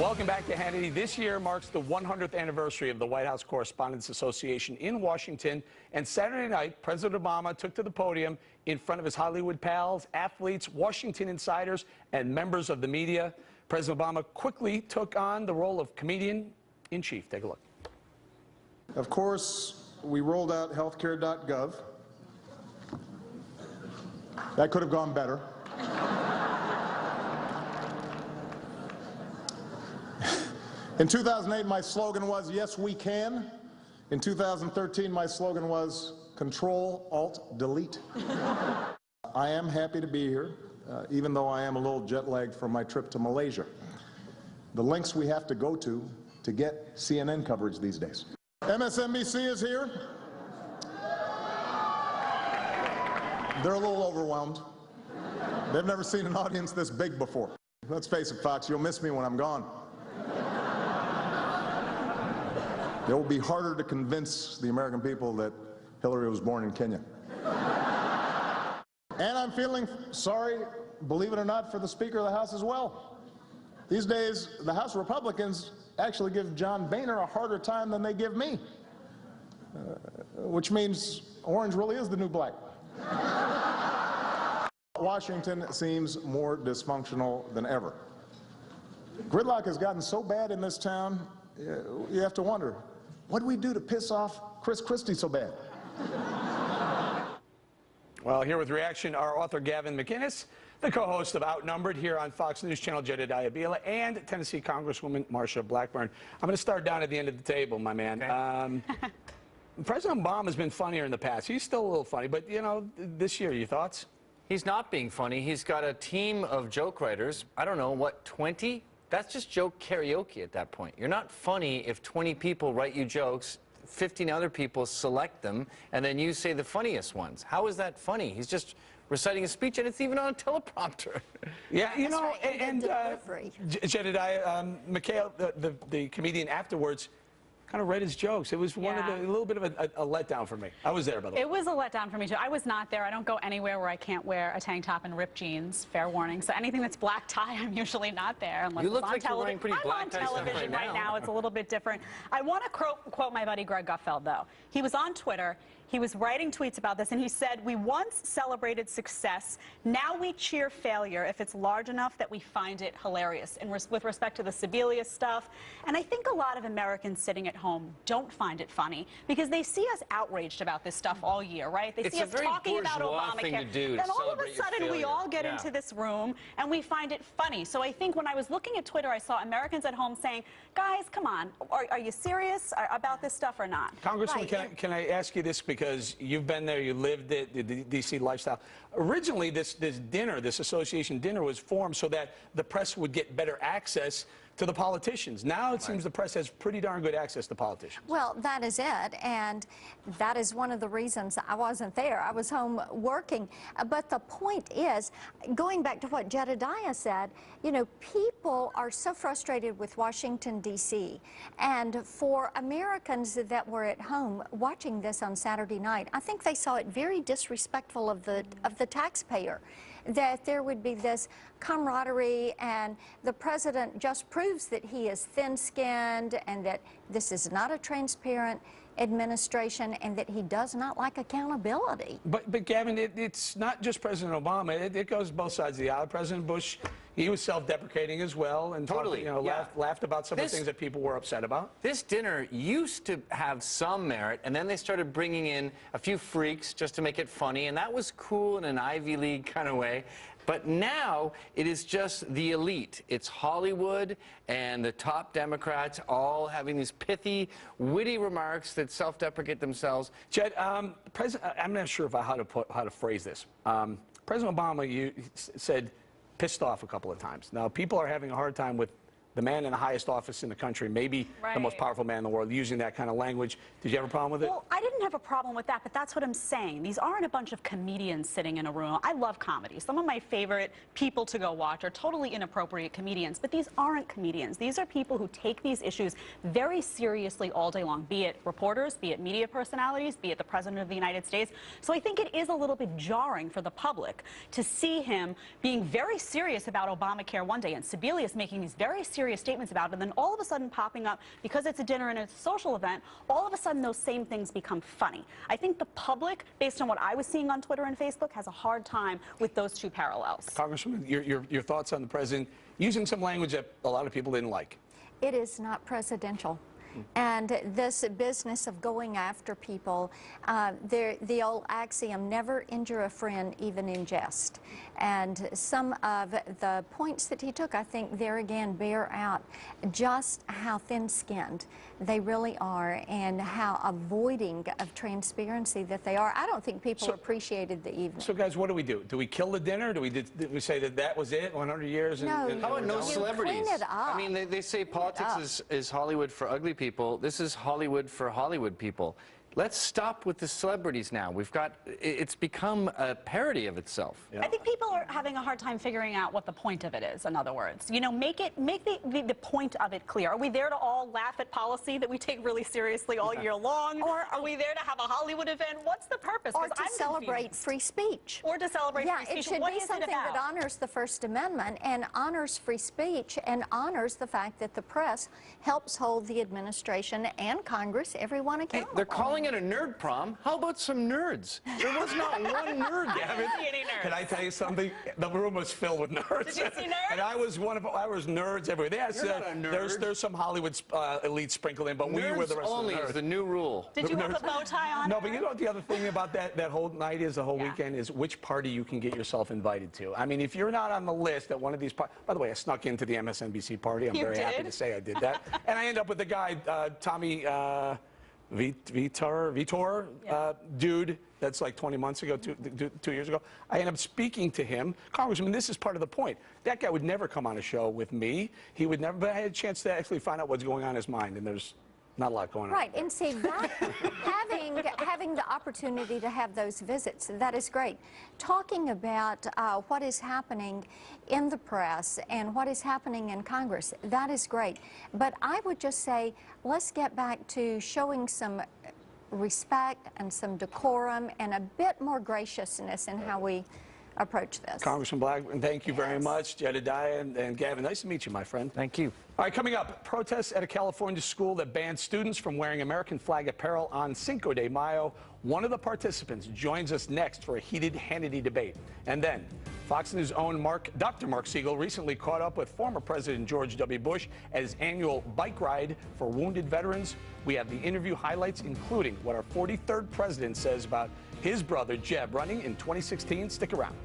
Welcome back to Hannity. This year marks the 100th anniversary of the White House Correspondents Association in Washington. And Saturday night, President Obama took to the podium in front of his Hollywood pals, athletes, Washington insiders, and members of the media. President Obama quickly took on the role of comedian-in-chief. Take a look. Of course, we rolled out healthcare.gov. That could have gone better. In 2008, my slogan was, "Yes, we can." In 2013, my slogan was, "Control, Alt, Delete." I am happy to be here, even though I am a little jet-lagged from my trip to Malaysia. The lengths we have to go to get CNN coverage these days. MSNBC is here. They're a little overwhelmed. They've never seen an audience this big before. Let's face it, Fox, you'll miss me when I'm gone. It will be harder to convince the American people that Hillary was born in Kenya. And I'm feeling sorry, believe it or not, for the Speaker of the House as well. These days, the House Republicans actually give John Boehner a harder time than they give me, which means orange really is the new black. Washington seems more dysfunctional than ever. Gridlock has gotten so bad in this town, you have to wonder, what do we do to piss off Chris Christie so bad? Well, here with reaction, our author Gavin McInnes, the co-host of Outnumbered here on Fox News Channel, Jedediah Bila, and Tennessee Congresswoman Marsha Blackburn. I'm going to start down at the end of the table, my man. Okay. President Obama has been funnier in the past. He's still a little funny, but, you know, this year, your thoughts? He's not being funny. He's got a team of joke writers. I don't know, what, 20? That's just joke karaoke at that point. You're not funny if 20 people write you jokes, 15 other people select them, and then you say the funniest ones. How is that funny? He's just reciting a speech, and it's even on a teleprompter. Yeah, you know, right. and Jedediah, Mikhail, the comedian afterwards, kind of read his jokes. It was a little bit of a letdown for me. I was there, by the way. It was a letdown for me, too. I was not there. I don't go anywhere where I can't wear a tank top and ripped jeans, fair warning. So anything that's black tie, I'm usually not there. Unless you look it's on like you're wearing pretty black tie television right now. It's a little bit different. I want to quote my buddy Greg Gutfeld, though. He was on Twitter. He was writing tweets about this, and he said, "We once celebrated success. Now we cheer failure if it's large enough that we find it hilarious." And with respect to the Sebelius stuff, and I think a lot of Americans sitting at home don't find it funny because they see us outraged about this stuff all year, right? They see us talking about Obamacare. Then all of a sudden we all get into this room and we find it funny. So I think when I was looking at Twitter, I saw Americans at home saying, "Guys, come on, are you serious about this stuff or not?" Congressman, can I ask you this, because you've been there, you lived it, the D.C. lifestyle. Originally, this association dinner was formed so that the press would get better access to the politicians. Now it seems the press has pretty darn good access to politicians. Well, that is it, and that is one of the reasons I wasn't there. I was home working. But the point is, going back to what Jedediah said, you know, people are so frustrated with Washington, D.C., and for Americans that were at home watching this on Saturday night, I think they saw it very disrespectful of the taxpayer, that there would be this camaraderie, and the president just proves that he is thin-skinned and that this is not a transparent administration and that he does not like accountability. But Gavin, it's not just President Obama. It goes both sides of the aisle. President Bush, he was self-deprecating as well, and laughed about some of the things that people were upset about. This dinner used to have some merit, and then they started bringing in a few freaks just to make it funny, and that was cool in an Ivy League kind of way. But now it is just the elite. It's Hollywood and the top Democrats all having these pithy, witty remarks that self-deprecate themselves. Jed, I'm not sure how to phrase this. President Obama said pissed off a couple of times. Now, people are having a hard time with the man in the highest office in the country, maybe the most powerful man in the world, using that kind of language. Did you have a problem with it? Well, I didn't have a problem with that, but that's what I'm saying. These aren't a bunch of comedians sitting in a room. I love comedy. Some of my favorite people to go watch are totally inappropriate comedians, but these aren't comedians. These are people who take these issues very seriously all day long, be it reporters, be it media personalities, be it the President of the United States. So I think it is a little bit jarring for the public to see him being very serious about Obamacare one day and Sebelius making these very serious serious statements about it, and then all of a sudden popping up because it's a dinner and it's a social event, all of a sudden those same things become funny. I think the public, based on what I was seeing on Twitter and Facebook, has a hard time with those two parallels. Congresswoman, your thoughts on the president using some language that a lot of people didn't like? It is not presidential. And this business of going after people, the old axiom, never injure a friend even in jest. And some of the points that he took, I think, there again bear out just how thin-skinned they really are and how avoiding of transparency that they are. I don't think people appreciated the evening. So, guys, what do we do? Do we kill the dinner? Did we say that was it, 100 years? No, How about no celebrities? clean it up. I mean, they say politics is Hollywood for ugly people. This is Hollywood for Hollywood people. Let's stop with the celebrities now. It's become a parody of itself. Yeah. I think people are having a hard time figuring out what the point of it is, in other words. You know, make the point of it clear. Are we there to all laugh at policy that we take really seriously all year long? Or are we there to have a Hollywood event? What's the purpose? Or to celebrate free speech. Or to celebrate free speech. Yeah, it should be something that honors the First Amendment and honors free speech and honors the fact that the press helps hold the administration and Congress, everyone accountable. Hey, they're calling it a nerd prom. How about some nerds? There was not one nerd, Gavin. Can I tell you something? The room was filled with nerds. Did you see nerds? And I was nerds everywhere. You're not a nerd. There's some Hollywood elite sprinkled in, but Nerds we were the rest only of the nerds. is the new rule. Did you have a bow tie on? No, but you know what the other thing about that whole night is, the whole weekend, is which party you can get yourself invited to. I mean, if you're not on the list at one of these parties, by the way, I snuck into the MSNBC party. I'm very happy to say I did that. And I end up with the guy, Tommy Vitor, dude, that's like 20 months ago, 2 years ago. I end up speaking to him. Congressman, this is part of the point. That guy would never come on a show with me. He would never, but I had a chance to actually find out what's going on in his mind, and there's not a lot going on. Right, and see, that, having the opportunity to have those visits, that is great. Talking about what is happening in the press and what is happening in Congress, that is great. But I would just say, let's get back to showing some respect and some decorum and a bit more graciousness in how we approach this. Congressman Blackburn, thank you very much. Jedediah and Gavin, nice to meet you, my friend. Thank you. All right, coming up, protests at a California school that bans students from wearing American flag apparel on Cinco de Mayo. One of the participants joins us next for a heated Hannity debate. And then, Fox News' own Dr. Mark Siegel recently caught up with former President George W. Bush at his annual bike ride for wounded veterans. We have the interview highlights, including what our 43rd president says about his brother Jeb running in 2016. Stick around.